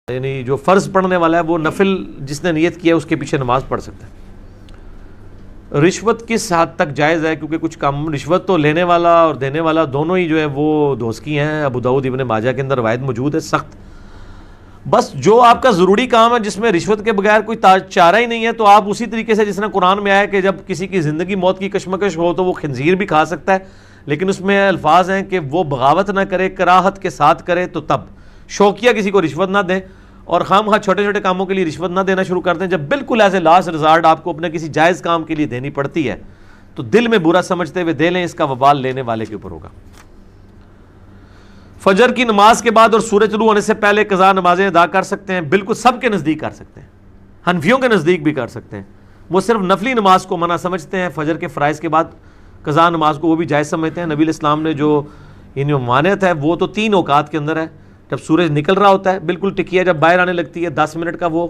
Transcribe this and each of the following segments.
یعنی جو فرض پڑھنے والا ہے وہ نفل جس نے نیت کیا ہے اس کے پیچھے نماز پڑھ سکتا ہے۔ رشوت کس حد تک جائز ہے؟ کیونکہ کچھ کام رشوت تو لینے والا اور دینے والا دونوں ہی جو ہے وہ دوزکی ہیں۔ ابو داؤد ابن ماجہ کے اندر روایت موجود ہے سخت۔ بس جو آپ کا ضروری کام ہے جس میں رشوت کے بغیر کوئی چارہ ہی نہیں ہے تو آپ اسی طریقے سے جس طرح قرآن میں آیا کہ جب کسی کی زندگی موت کی کشمکش ہو تو وہ خنزیر بھی کھا سکتا ہے، لیکن اس میں الفاظ ہیں کہ وہ بغاوت نہ کرے، کراہت کے ساتھ کرے، تو تب شوقیہ کسی کو رشوت نہ دیں اور خام خواہ چھوٹے چھوٹے کاموں کے لیے رشوت نہ دینا شروع کر دیں۔ جب بالکل ایسے لاسٹ ریزارٹ آپ کو اپنے کسی جائز کام کے لیے دینی پڑتی ہے تو دل میں برا سمجھتے ہوئے دے لیں، اس کا وبال لینے والے کے اوپر ہوگا۔ فجر کی نماز کے بعد اور سورج طلوع ہونے سے پہلے قضا نمازیں ادا کر سکتے ہیں؟ بالکل، سب کے نزدیک کر سکتے ہیں، حنفیوں کے نزدیک بھی کر سکتے ہیں۔ وہ صرف نفلی نماز کو منع سمجھتے ہیں، فجر کے فرائض کے بعد قضا نماز کو وہ بھی جائز سمجھتے ہیں۔ نبی علیہ السلام نے جو یعنی ممانعت ہے وہ تو 3 اوقات کے اندر ہے، جب سورج نکل رہا ہوتا ہے بالکل ٹکیا جب باہر آنے لگتی ہے 10 منٹ کا وہ،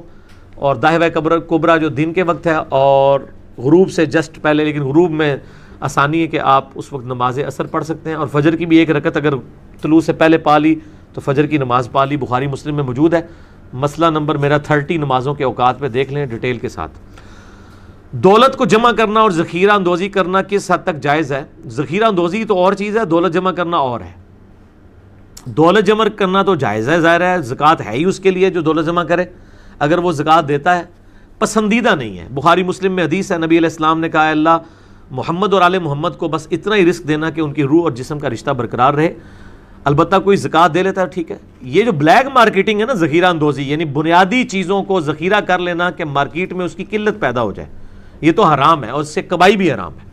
اور داہوہ کبرا جو دن کے وقت ہے، اور غروب سے جسٹ پہلے، لیکن غروب میں آسانی ہے کہ آپ اس وقت نماز اثر پڑھ سکتے ہیں، اور فجر کی بھی 1 رکعت اگر طلوع سے پہلے پا لی تو فجر کی نماز پا لی۔ بخاری مسلم میں موجود ہے، مسئلہ نمبر میرا 30 نمازوں کے اوقات پہ دیکھ لیں ڈیٹیل کے ساتھ۔ دولت کو جمع کرنا اور ذخیرہ اندوزی کرنا کس حد تک جائز ہے؟ ذخیرہ اندوزی تو اور چیز ہے، دولت جمع کرنا اور ہے۔ دولت جمع کرنا تو جائز ہے، ظاہر ہے زکوٰۃ ہے ہی اس کے لیے جو دولت جمع کرے، اگر وہ زکوٰۃ دیتا ہے، پسندیدہ نہیں ہے۔ بخاری مسلم میں حدیث ہے، نبی علیہ السلام نے کہا ہے اللہ محمد اور آل محمد کو بس اتنا ہی رزق دینا کہ ان کی روح اور جسم کا رشتہ برقرار رہے، البتہ کوئی زکوٰۃ دے لیتا ہے ٹھیک ہے۔ یہ جو بلیک مارکیٹنگ ہے نا، ذخیرہ اندوزی، یعنی بنیادی چیزوں کو ذخیرہ کر لینا کہ مارکیٹ میں اس کی قلت پیدا ہو جائے، یہ تو حرام ہے اور اس سے کمائی بھی حرام ہے۔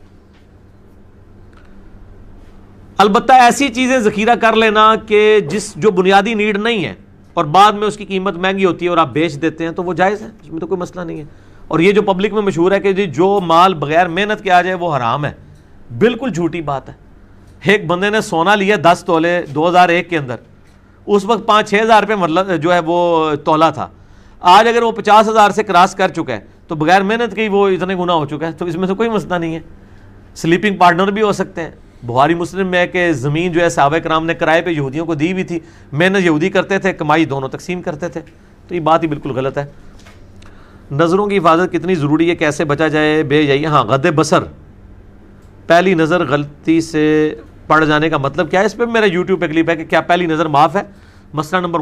البتہ ایسی چیزیں ذخیرہ کر لینا کہ جو بنیادی نیڈ نہیں ہے اور بعد میں اس کی قیمت مہنگی ہوتی ہے اور آپ بیچ دیتے ہیں تو وہ جائز ہے، اس میں تو کوئی مسئلہ نہیں ہے۔ اور یہ جو پبلک میں مشہور ہے کہ جو مال بغیر محنت کے آ جائے وہ حرام ہے، بالکل جھوٹی بات ہے۔ ایک بندے نے سونا لیا 10 تولے 2001 کے اندر، اس وقت 5-6 ہزار روپے جو ہے وہ تولا تھا، آج اگر وہ 50,000 سے کراس کر چکا ہے تو بغیر محنت کے ہی وہ اتنے گنا ہو چکا ہے، تو اس میں تو کوئی مسئلہ نہیں ہے۔ سلیپنگ پارٹنر بھی ہو سکتے ہیں۔ بخاری مسلم میں ہے کہ زمین جو ہے صحابہ کرام نے کرائے پہ یہودیوں کو دی ہوئی تھی، محنت یہودی کرتے تھے، کمائی دونوں تقسیم کرتے تھے، تو یہ بات ہی بالکل غلط ہے۔ نظروں کی حفاظت کتنی ضروری ہے، کیسے بچا جائے؟ بے حیائی، ہاں غض بصر، پہلی نظر غلطی سے پڑ جانے کا مطلب کیا ہے؟ اس پہ میرا یوٹیوب پہ کلپ ہے کہ کیا پہلی نظر معاف ہے؟ مسئلہ نمبر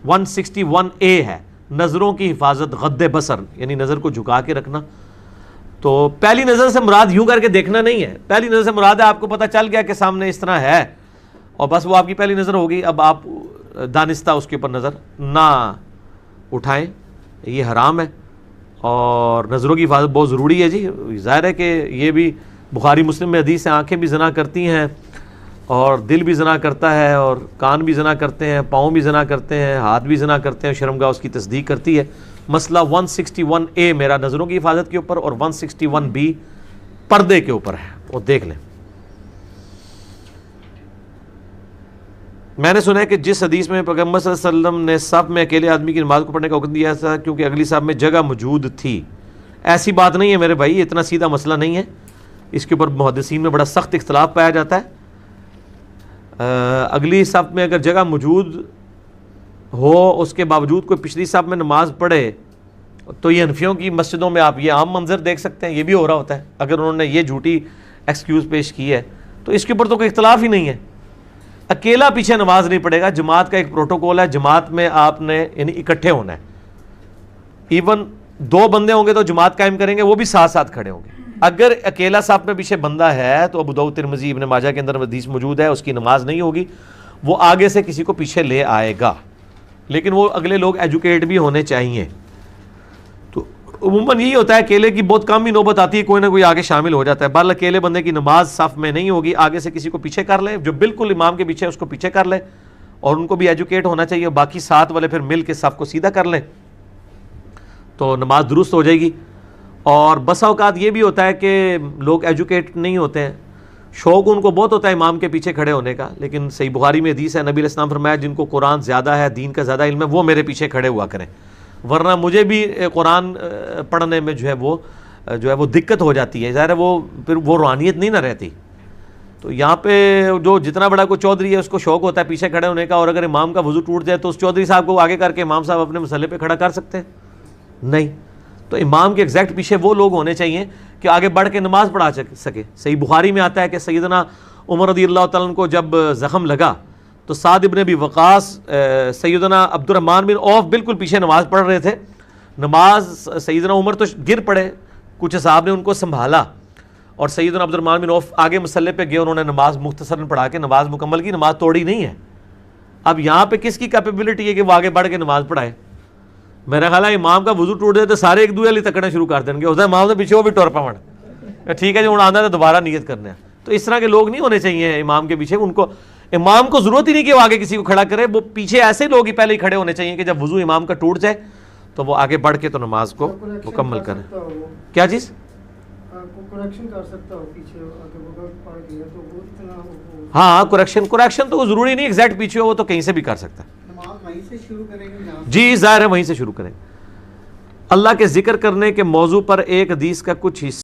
161A ہے، نظروں کی حفاظت غض بصر، یعنی نظر کو جھکا کے رکھنا۔ تو پہلی نظر سے مراد یوں کر کے دیکھنا نہیں ہے، پہلی نظر سے مراد ہے آپ کو پتہ چل گیا کہ سامنے اس طرح ہے اور بس وہ آپ کی پہلی نظر ہوگی، اب آپ دانستہ اس کے اوپر نظر نہ اٹھائیں، یہ حرام ہے۔ اور نظروں کی حفاظت بہت ضروری ہے جی، ظاہر ہے کہ یہ بھی بخاری مسلم میں حدیث ہے، آنکھیں بھی زنا کرتی ہیں اور دل بھی زنا کرتا ہے اور کان بھی زنا کرتے ہیں، پاؤں بھی زنا کرتے ہیں، ہاتھ بھی زنا کرتے ہیں، شرمگاہ اس کی تصدیق کرتی ہے۔ مسئلہ 161A میرا نظروں کی حفاظت کے اوپر اور 161B پردے کے اوپر ہے، وہ دیکھ لیں۔ میں نے سنا ہے کہ جس حدیث میں پیغمبر صلی اللہ علیہ وسلم نے صف میں اکیلے آدمی کی نماز کو پڑھنے کا حکم دیا تھا کیونکہ اگلی صف میں جگہ موجود تھی، ایسی بات نہیں ہے میرے بھائی، اتنا سیدھا مسئلہ نہیں ہے، اس کے اوپر محدثین میں بڑا سخت اختلاف پایا جاتا ہے۔ اگلی صف میں اگر جگہ موجود ہو اس کے باوجود کوئی پچھلی صف میں نماز پڑھے تو یہ حنفیوں کی مسجدوں میں آپ یہ عام منظر دیکھ سکتے ہیں، یہ بھی ہو رہا ہوتا ہے۔ اگر انہوں نے یہ جھوٹی ایکسکیوز پیش کی ہے تو اس کے اوپر تو کوئی اختلاف ہی نہیں ہے۔ اکیلا پیچھے نماز نہیں پڑھے گا، جماعت کا ایک پروٹوکول ہے، جماعت میں آپ نے یعنی اکٹھے ہونا ہے، ایون 2 بندے ہوں گے تو جماعت قائم کریں گے، وہ بھی ساتھ ساتھ کھڑے ہوں گے۔ اگر اکیلا صف میں پیچھے بندہ ہے تو ابو داؤد ترمذی ابن ماجہ کے اندر حدیث موجود ہے، اس کی نماز نہیں ہوگی، وہ آگے سے کسی کو پیچھے لے آئے گا، لیکن وہ اگلے لوگ ایجوکیٹ بھی ہونے چاہیے۔ تو عموماً یہی ہوتا ہے، اکیلے کی بہت کم ہی نوبت آتی ہے، کوئی نہ کوئی آگے شامل ہو جاتا ہے۔ بہرحال اکیلے بندے کی نماز صف میں نہیں ہوگی، آگے سے کسی کو پیچھے کر لے، جو بالکل امام کے پیچھے اس کو پیچھے کر لے، اور ان کو بھی ایجوکیٹ ہونا چاہیے، باقی ساتھ والے پھر مل کے صف کو سیدھا کر لیں تو نماز درست ہو جائے گی۔ اور بسا اوقات یہ بھی ہوتا ہے کہ لوگ ایجوکیٹ نہیں ہوتے ہیں، شوق ان کو بہت ہوتا ہے امام کے پیچھے کھڑے ہونے کا، لیکن صحیح بخاری میں حدیث ہے، نبی علیہ السلام فرمایا جن کو قرآن زیادہ ہے، دین کا زیادہ علم ہے، وہ میرے پیچھے کھڑے ہوا کریں، ورنہ مجھے بھی قرآن پڑھنے میں جو ہے وہ دقت ہو جاتی ہے، ظاہر ہے وہ پھر وہ روحانیت نہیں نہ رہتی۔ تو یہاں پہ جو جتنا بڑا کوئی چودھری ہے اس کو شوق ہوتا ہے پیچھے کھڑے ہونے کا، اور اگر امام کا وضو ٹوٹ جائے تو اس چودھری صاحب کو آگے کر کے امام صاحب اپنے مسئلے پہ کھڑا کر سکتے ہیں؟ نہیں. تو امام کے ایگزیکٹ پیچھے وہ لوگ ہونے چاہیے کہ آگے بڑھ کے نماز پڑھا سکے. صحیح بخاری میں آتا ہے کہ سیدنا عمر رضی اللہ تعالیٰ عنہ کو جب زخم لگا تو سعد ابن ابی وقاص، سیدنا عبد الرحمن بن عوف بالکل پیچھے نماز پڑھ رہے تھے. نماز سیدنا عمر تو گر پڑے، کچھ صاحب نے ان کو سنبھالا، اور سیدنا عبد الرحمن بن عوف آگے مسلح پہ گئے، انہوں نے نماز مختصراً پڑھا کے نماز مکمل کی، نماز توڑی نہیں ہے. اب یہاں پہ کس کی کیپیبلٹی ہے کہ وہ آگے بڑھ کے نماز پڑھائے؟ میرا خیال ہے امام کا وضو ٹوٹ جائے تو سارے ایک دوسرے تکڑنا شروع کر دیں گے، ہوتا ہے امام سے پیچھے وہ بھی ٹور پاؤں، ٹھیک ہے جو آنا ہے تو دوبارہ نیت کرنا ہے. تو اس طرح کے لوگ نہیں ہونے چاہیے امام کے پیچھے. ان کو امام کو ضرورت ہی نہیں کہ وہ آگے کسی کو کھڑا کرے، وہ پیچھے ایسے لوگ ہی پہلے ہی کھڑے ہونے چاہیے کہ جب وضو امام کا ٹوٹ جائے تو وہ آگے بڑھ کے تو نماز کو مکمل کریں. کیا چیز؟ ہاں کریکشن تو وہ ضروری نہیں ایگزیکٹ پیچھے ہو، وہ تو کہیں سے بھی کر سکتا ہے. جی ظاہر ہے وہیں سے شروع کریں. اللہ کے ذکر کرنے کے موضوع پر ایک حدیث کا کچھ حصہ